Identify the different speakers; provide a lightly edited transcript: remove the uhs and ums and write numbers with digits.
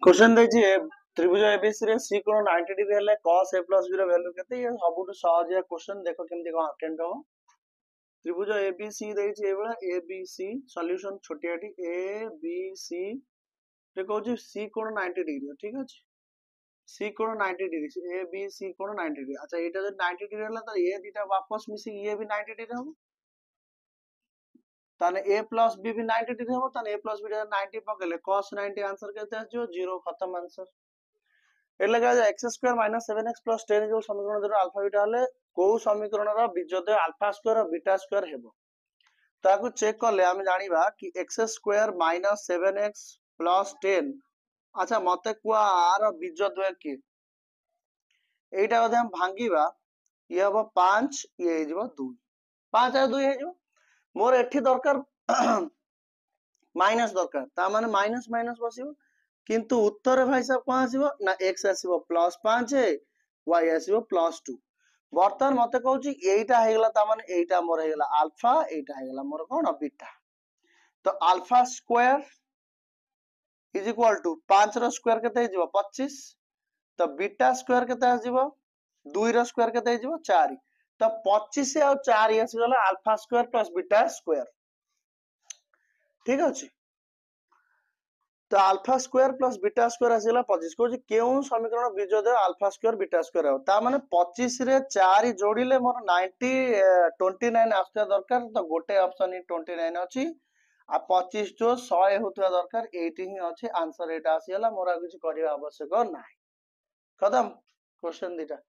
Speaker 1: question देखिए त्रिभुज ABC रे सी कोण 90 डिग्री हेले cos a plus b ର वैल्यू केते ये सबुठु सहज क्वेश्चन देखो केमती कोन अटेम्प्ट हो त्रिभुज एबीसी ଦେଇଛି एबला एबीसी सॉल्यूशन छोटियाटी एबीसी रे कहूची सी कोण 90 डिग्री ठीक अछि सी कोण 90 डिग्री एबीसी कोण 90 डिग्री अच्छा एटा जब 90 डिग्री होला त ए दिटा वापस मिसी ये भी 90 डिग्री हो ताने a plus b भी 90 डिग्री हो ताने a plus b 90 पकेले cos 90 answer केते आजो 0 खत्म आंसर એટલે કે x square minus 7x plus 10 जो समीकरण जरो अल्फा बीटा हले को समीकरण रो बीजोदय अल्फा स्क्वायर और बीटा स्क्वायर हेबो ताकू चेक करले हम जानिबा कि x square minus 7x plus 10 अच्छा मते कुआ आर बीजोदय की एटा जदि हम भांगीबा ये हबो 5 ये हे जबो 2 5 और 2 हे जबो मोर एठी दरकार माइनस दरकार ता माने माइनस माइनस बसिबो किंतु उत्तर भाई साहब कौन आसीबो ना x आसीबो प्लस 5 y आसीबो प्लस 2 बर्तमान मते कहूची एटा हेगला ता माने एटा मोर हेगला अल्फा एटा हेगला मोर कोन बीटा तो alpha square is equal to 5 rho square केते हिजबो 25 तो बीटा स्क्वायर केते आसीबो 2 रो स्क्वायर केते हिजबो 4 तो 25 और 4 आसीगला alpha square plus beta square ठीक अछि तो alpha square plus beta square आसीला 25 को केउ समीकरण बीजोदय अल्फा स्क्वायर बीटा स्क्वायर हो ता माने 25 रे 4 जोड़िले मोर 90 29 आस्ता दरकार तो गोटे ऑप्शन ही 29 अछि आ 25 जो 100 होतवा दरकार एटी ही अछि आंसर एटा आसीला मोर किछ करिवा आवश्यक नाही खत्म क्वेश्चन दिटा